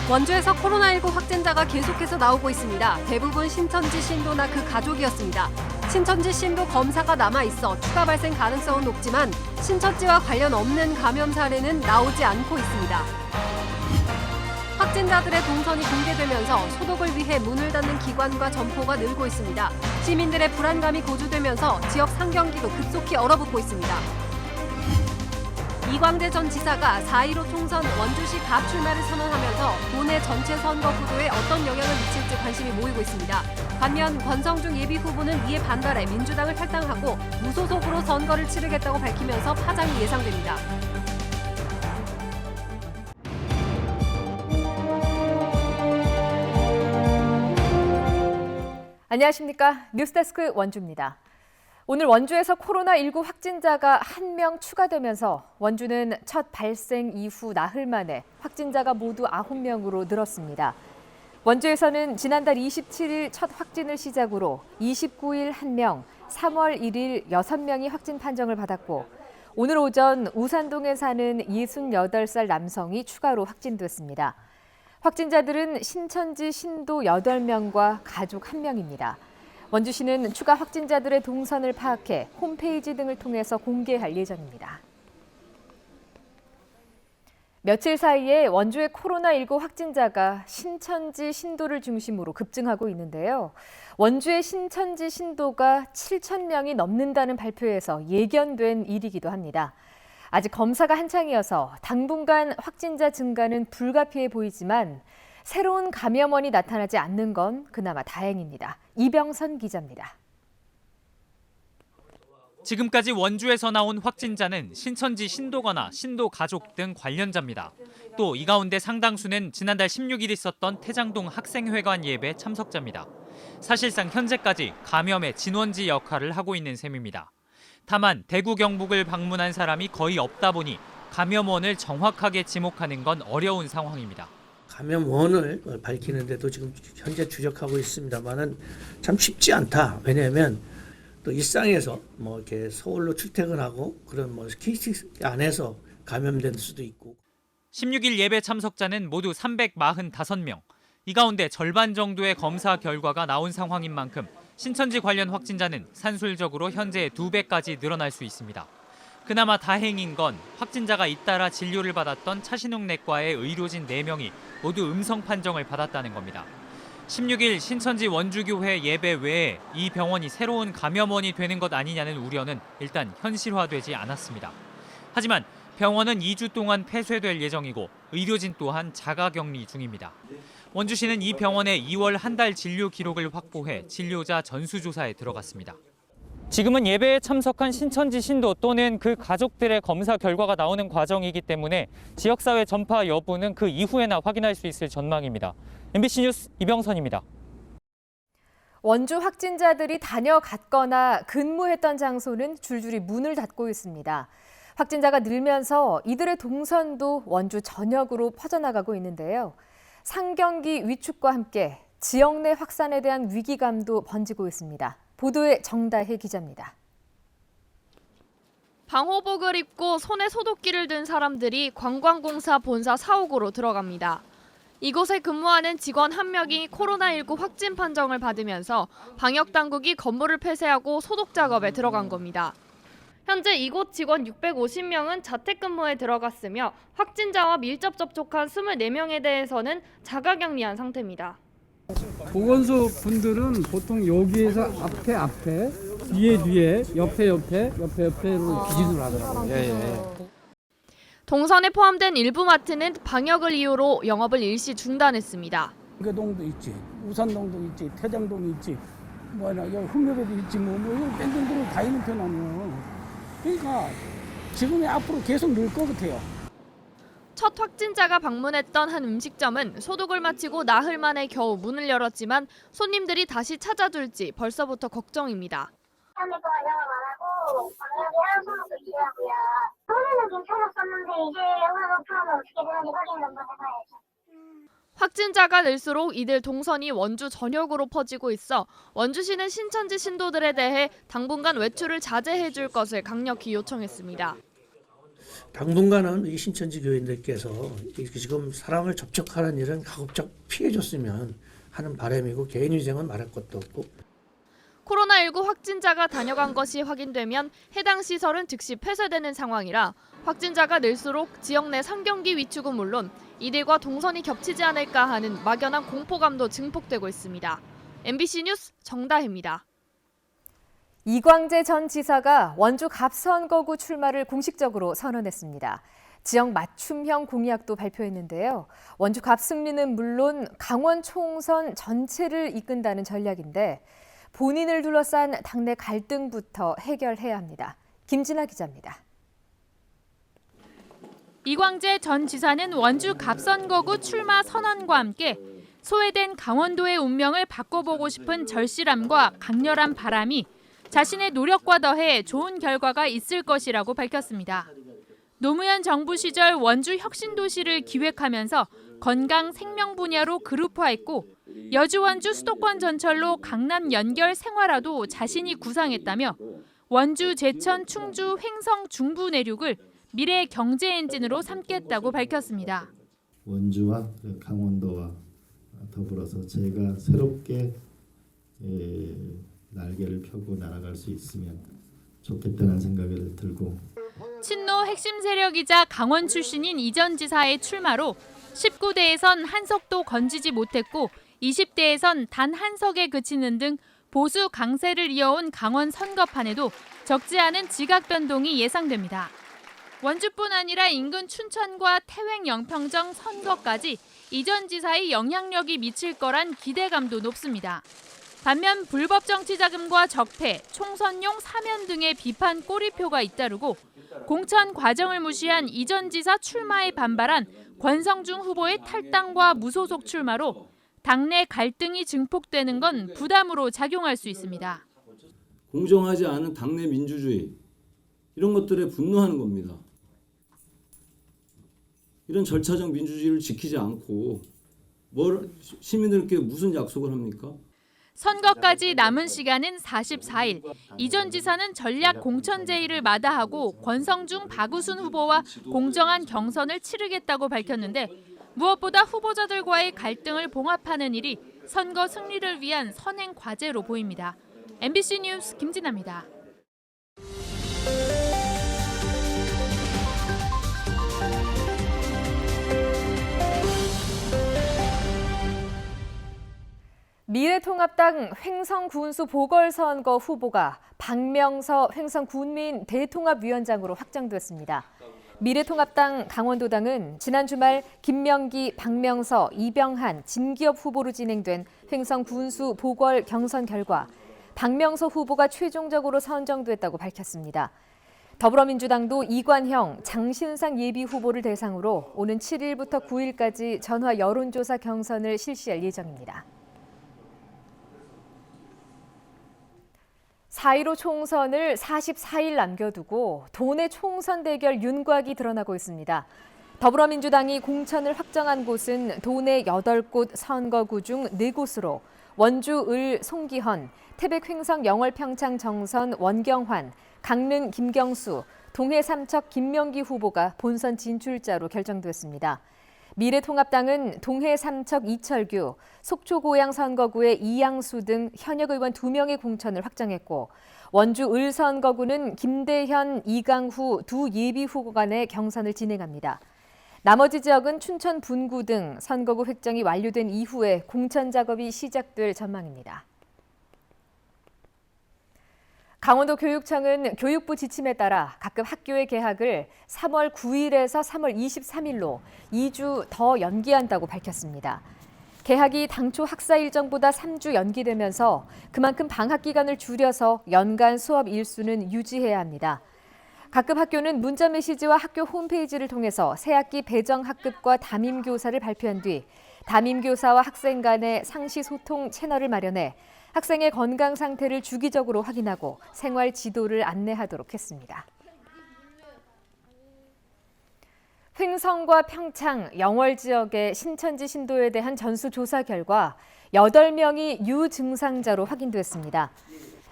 원주에서 코로나19 확진자가 계속해서 나오고 있습니다. 대부분 신천지 신도나 그 가족이었습니다. 신천지 신도 검사가 남아있어 추가 발생 가능성은 높지만 신천지와 관련 없는 감염 사례는 나오지 않고 있습니다. 확진자들의 동선이 공개되면서 소독을 위해 문을 닫는 기관과 점포가 늘고 있습니다. 시민들의 불안감이 고조되면서 지역 상경기도 급속히 얼어붙고 있습니다. 이광재 전 지사가 4.15 총선 원주시 가출마를 선언하면서 도내 전체 선거 구도에 어떤 영향을 미칠지 관심이 모이고 있습니다. 반면 권성중 예비후보는 이에 반발해 민주당을 탈당하고 무소속으로 선거를 치르겠다고 밝히면서 파장이 예상됩니다. 안녕하십니까. 뉴스데스크 원주입니다. 오늘 원주에서 코로나19 확진자가 1명 추가되면서 원주는 첫 발생 이후 나흘 만에 확진자가 모두 9명으로 늘었습니다. 원주에서는 지난달 27일 첫 확진을 시작으로 29일 1명, 3월 1일 6명이 확진 판정을 받았고 오늘 오전 우산동에 사는 68살 남성이 추가로 확진됐습니다. 확진자들은 신천지 신도 8명과 가족 1명입니다. 원주시는 추가 확진자들의 동선을 파악해 홈페이지 등을 통해서 공개할 예정입니다. 며칠 사이에 원주의 코로나19 확진자가 신천지 신도를 중심으로 급증하고 있는데요. 원주의 신천지 신도가 7,000명이 넘는다는 발표에서 예견된 일이기도 합니다. 아직 검사가 한창이어서 당분간 확진자 증가는 불가피해 보이지만 새로운 감염원이 나타나지 않는 건 그나마 다행입니다. 이병선 기자입니다. 지금까지 원주에서 나온 확진자는 신천지 신도거나 신도 가족 등 관련자입니다. 또 이 가운데 상당수는 지난달 16일 있었던 태장동 학생회관 예배 참석자입니다. 사실상 현재까지 감염의 진원지 역할을 하고 있는 셈입니다. 다만 대구 경북을 방문한 사람이 거의 없다 보니 감염원을 정확하게 지목하는 건 어려운 상황입니다. 감염원을 밝히는데도 지금 현재 추적하고 있습니다만은 참 쉽지 않다. 왜냐하면 또 일상에서 뭐 이렇게 서울로 출퇴근하고 그런 뭐 KTX 안에서 감염된 수도 있고. 16일 예배 참석자는 모두 345명. 이 가운데 절반 정도의 검사 결과가 나온 상황인 만큼 신천지 관련 확진자는 산술적으로 현재의 2배까지 늘어날 수 있습니다. 그나마 다행인 건 확진자가 잇따라 진료를 받았던 차신욱 내과의 의료진 4명이 모두 음성 판정을 받았다는 겁니다. 16일 신천지 원주교회 예배 외에 이 병원이 새로운 감염원이 되는 것 아니냐는 우려는 일단 현실화되지 않았습니다. 하지만 병원은 2주 동안 폐쇄될 예정이고 의료진 또한 자가격리 중입니다. 원주시는 이 병원의 2월 한 달 진료 기록을 확보해 진료자 전수조사에 들어갔습니다. 지금은 예배에 참석한 신천지 신도 또는 그 가족들의 검사 결과가 나오는 과정이기 때문에 지역사회 전파 여부는 그 이후에나 확인할 수 있을 전망입니다. MBC 뉴스 이병선입니다. 원주 확진자들이 다녀갔거나 근무했던 장소는 줄줄이 문을 닫고 있습니다. 확진자가 늘면서 이들의 동선도 원주 전역으로 퍼져나가고 있는데요. 상경기 위축과 함께 지역 내 확산에 대한 위기감도 번지고 있습니다. 보도에 정다혜 기자입니다. 방호복을 입고 손에 소독기를 든 사람들이 관광공사 본사 사옥으로 들어갑니다. 이곳에 근무하는 직원 1명이 코로나19 확진 판정을 받으면서 방역당국이 건물을 폐쇄하고 소독 작업에 들어간 겁니다. 현재 이곳 직원 650명은 자택근무에 들어갔으며 확진자와 밀접 접촉한 24명에 대해서는 자가격리한 상태입니다. 보건소 분들은 보통 여기에서 앞에, 뒤에, 옆에로 기준으로 하더라고요. 예. 동선에 포함된 일부 마트는 방역을 이유로 영업을 일시 중단했습니다. 개동도 있지, 우산동도 있지, 태장동이 있지, 흑묘배도 있지, 이런 뺑뺑도로 다 있는 편 아니에요. 그러니까 지금이 앞으로 계속 늘 것 같아요. 첫 확진자가 방문했던 한 음식점은 소독을 마치고 나흘 만에 겨우 문을 열었지만 손님들이 다시 찾아줄지 벌써부터 걱정입니다. 3일 동안 영업 안 하고 방역이랑 소독도 유지하고요. 처음에는 괜찮았었는데 이제 영업하면 어떻게 되는지 확인을 한번 해봐야죠. 확진자가 늘수록 이들 동선이 원주 전역으로 퍼지고 있어 원주시는 신천지 신도들에 대해 당분간 외출을 자제해 줄 것을 강력히 요청했습니다. 당분간은 이 신천지 교인들께서 지금 사람을 접촉하는 일은 가급적 피해줬으면 하는 바람이고 개인 위생은 말할 것도 없고. 코로나19 확진자가 다녀간 것이 확인되면 해당 시설은 즉시 폐쇄되는 상황이라 확진자가 늘수록 지역 내 상경기 위축은 물론 이들과 동선이 겹치지 않을까 하는 막연한 공포감도 증폭되고 있습니다. MBC 뉴스 정다혜입니다. 이광재 전 지사가 원주 갑선거구 출마를 공식적으로 선언했습니다. 지역 맞춤형 공약도 발표했는데요. 원주 갑 승리는 물론 강원 총선 전체를 이끈다는 전략인데 본인을 둘러싼 당내 갈등부터 해결해야 합니다. 김진아 기자입니다. 이광재 전 지사는 원주 갑선거구 출마 선언과 함께 소외된 강원도의 운명을 바꿔보고 싶은 절실함과 강렬한 바람이 자신의 노력과 더해 좋은 결과가 있을 것이라고 밝혔습니다. 노무현 정부 시절 원주 혁신도시를 기획하면서 건강 생명 분야로 그룹화했고 여주 원주 수도권 전철로 강남 연결 생활화도 자신이 구상했다며 원주 제천 충주 횡성 중부 내륙을 미래 경제 엔진으로 삼겠다고 밝혔습니다. 원주와 강원도와 더불어서 제가 새롭게 날개를 펴고 날아갈 수 있으면 좋겠다는 생각이 들고 친노 핵심 세력이자 강원 출신인 이 전 지사의 출마로 19대에선 한 석도 건지지 못했고 20대에선 단 한 석에 그치는 등 보수 강세를 이어온 강원 선거판에도 적지 않은 지각 변동이 예상됩니다. 원주뿐 아니라 인근 춘천과 태백 영평정 선거까지 이 전 지사의 영향력이 미칠 거란 기대감도 높습니다. 반면 불법 정치 자금과 적폐, 총선용 사면 등의 비판 꼬리표가 잇따르고 공천 과정을 무시한 이 전 지사 출마에 반발한 권성중 후보의 탈당과 무소속 출마로 당내 갈등이 증폭되는 건 부담으로 작용할 수 있습니다. 공정하지 않은 당내 민주주의 이런 것들에 분노하는 겁니다. 이런 절차적 민주주의를 지키지 않고 시민들께 무슨 약속을 합니까? 선거까지 남은 시간은 44일. 이 전 지사는 전략 공천 제의를 마다하고 권성중, 박우순 후보와 공정한 경선을 치르겠다고 밝혔는데 무엇보다 후보자들과의 갈등을 봉합하는 일이 선거 승리를 위한 선행 과제로 보입니다. MBC 뉴스 김진아입니다. 미래통합당 횡성군수 보궐선거 후보가 박명서 횡성군민 대통합위원장으로 확정됐습니다. 미래통합당 강원도당은 지난 주말 김명기, 박명서, 이병한, 진기업 후보로 진행된 횡성군수 보궐 경선 결과 박명서 후보가 최종적으로 선정됐다고 밝혔습니다. 더불어민주당도 이관형, 장신상 예비후보를 대상으로 오는 7일부터 9일까지 전화 여론조사 경선을 실시할 예정입니다. 4.15 총선을 44일 남겨두고 도내 총선 대결 윤곽이 드러나고 있습니다. 더불어민주당이 공천을 확정한 곳은 도내 8곳 선거구 중 4곳으로 원주 을 송기헌, 태백 횡성 영월 평창 정선 원경환, 강릉 김경수, 동해 삼척 김명기 후보가 본선 진출자로 결정됐습니다. 미래통합당은 동해 삼척 이철규, 속초 고양 선거구의 이양수 등 현역 의원 2명의 공천을 확정했고 원주 을 선거구는 김대현, 이강후 두 예비 후보 간의 경선을 진행합니다. 나머지 지역은 춘천 분구 등 선거구 획정이 완료된 이후에 공천 작업이 시작될 전망입니다. 강원도 교육청은 교육부 지침에 따라 각급 학교의 개학을 3월 9일에서 3월 23일로 2주 더 연기한다고 밝혔습니다. 개학이 당초 학사 일정보다 3주 연기되면서 그만큼 방학 기간을 줄여서 연간 수업 일수는 유지해야 합니다. 각급 학교는 문자 메시지와 학교 홈페이지를 통해서 새학기 배정 학급과 담임교사를 발표한 뒤 담임교사와 학생 간의 상시 소통 채널을 마련해 학생의 건강 상태를 주기적으로 확인하고 생활 지도를 안내하도록 했습니다. 횡성과 평창, 영월 지역의 신천지 신도에 대한 전수조사 결과 8명이 유증상자로 확인됐습니다.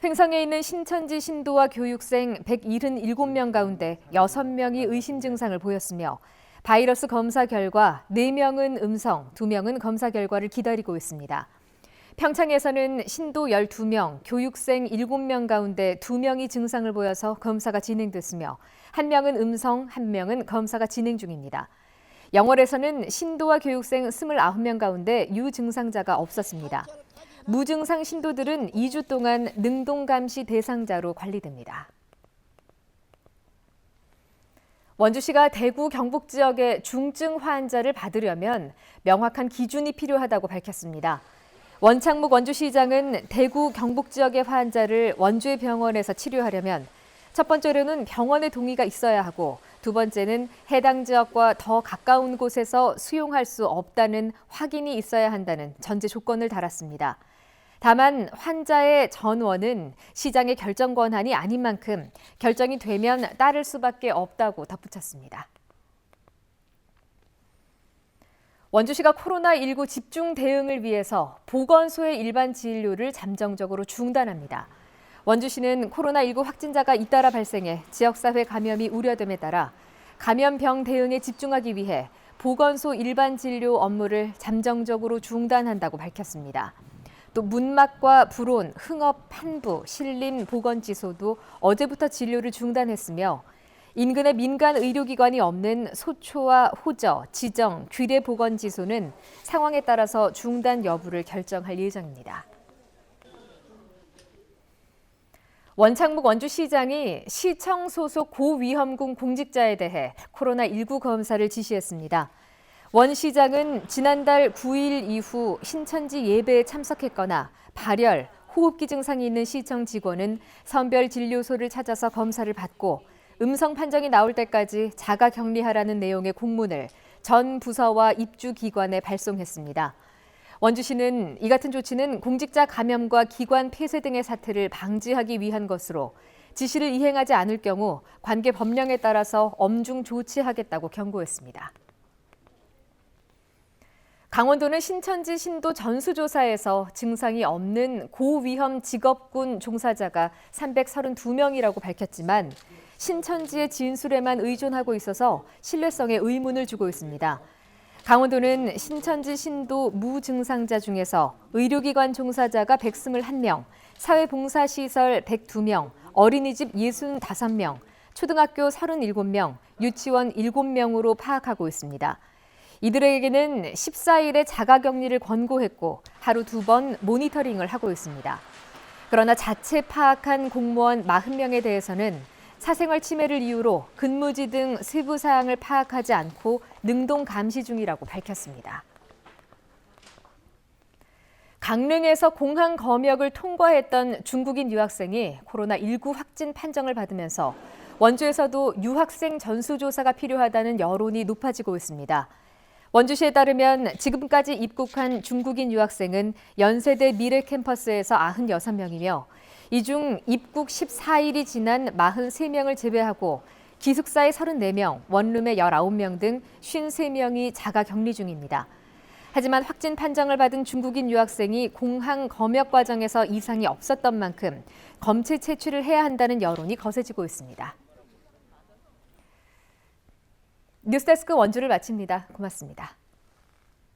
횡성에 있는 신천지 신도와 교육생 177명 가운데 6명이 의심 증상을 보였으며 바이러스 검사 결과 4명은 음성, 2명은 검사 결과를 기다리고 있습니다. 평창에서는 신도 12명, 교육생 7명 가운데 2명이 증상을 보여서 검사가 진행됐으며 1명은 음성, 1명은 검사가 진행 중입니다. 영월에서는 신도와 교육생 29명 가운데 유증상자가 없었습니다. 무증상 신도들은 2주 동안 능동감시 대상자로 관리됩니다. 원주시가 대구 경북 지역의 중증 환자를 받으려면 명확한 기준이 필요하다고 밝혔습니다. 원창묵 원주시장은 대구 경북 지역의 환자를 원주의 병원에서 치료하려면 첫 번째로는 병원의 동의가 있어야 하고 두 번째는 해당 지역과 더 가까운 곳에서 수용할 수 없다는 확인이 있어야 한다는 전제 조건을 달았습니다. 다만 환자의 전원은 시장의 결정 권한이 아닌 만큼 결정이 되면 따를 수밖에 없다고 덧붙였습니다. 원주시가 코로나19 집중 대응을 위해서 보건소의 일반 진료를 잠정적으로 중단합니다. 원주시는 코로나19 확진자가 잇따라 발생해 지역사회 감염이 우려됨에 따라 감염병 대응에 집중하기 위해 보건소 일반 진료 업무를 잠정적으로 중단한다고 밝혔습니다. 또 문막과 불온, 흥업, 판부, 신림, 보건지소도 어제부터 진료를 중단했으며 인근에 민간 의료기관이 없는 소초와 호저, 지정, 귀례 보건지소는 상황에 따라서 중단 여부를 결정할 예정입니다. 원창묵 원주시장이 시청 소속 고위험군 공직자에 대해 코로나19 검사를 지시했습니다. 원 시장은 지난달 9일 이후 신천지 예배에 참석했거나 발열, 호흡기 증상이 있는 시청 직원은 선별 진료소를 찾아서 검사를 받고 음성 판정이 나올 때까지 자가 격리하라는 내용의 공문을 전 부서와 입주 기관에 발송했습니다. 원주시는 이 같은 조치는 공직자 감염과 기관 폐쇄 등의 사태를 방지하기 위한 것으로 지시를 이행하지 않을 경우 관계 법령에 따라서 엄중 조치하겠다고 경고했습니다. 강원도는 신천지 신도 전수조사에서 증상이 없는 고위험 직업군 종사자가 332명이라고 밝혔지만 신천지의 진술에만 의존하고 있어서 신뢰성에 의문을 주고 있습니다. 강원도는 신천지 신도 무증상자 중에서 의료기관 종사자가 121명, 사회봉사시설 102명, 어린이집 65명, 초등학교 37명, 유치원 7명으로 파악하고 있습니다. 이들에게는 14일에 자가격리를 권고했고 하루 2번 모니터링을 하고 있습니다. 그러나 자체 파악한 공무원 40명에 대해서는 사생활 침해를 이유로 근무지 등 세부 사항을 파악하지 않고 능동 감시 중이라고 밝혔습니다. 강릉에서 공항 검역을 통과했던 중국인 유학생이 코로나19 확진 판정을 받으면서 원주에서도 유학생 전수조사가 필요하다는 여론이 높아지고 있습니다. 원주시에 따르면 지금까지 입국한 중국인 유학생은 연세대 미래 캠퍼스에서 96명이며 이 중 입국 14일이 지난 43명을 제외하고 기숙사에 34명, 원룸에 19명 등 53명이 자가 격리 중입니다. 하지만 확진 판정을 받은 중국인 유학생이 공항 검역 과정에서 이상이 없었던 만큼 검체 채취를 해야 한다는 여론이 거세지고 있습니다. 뉴스데스크 원주를 마칩니다. 고맙습니다.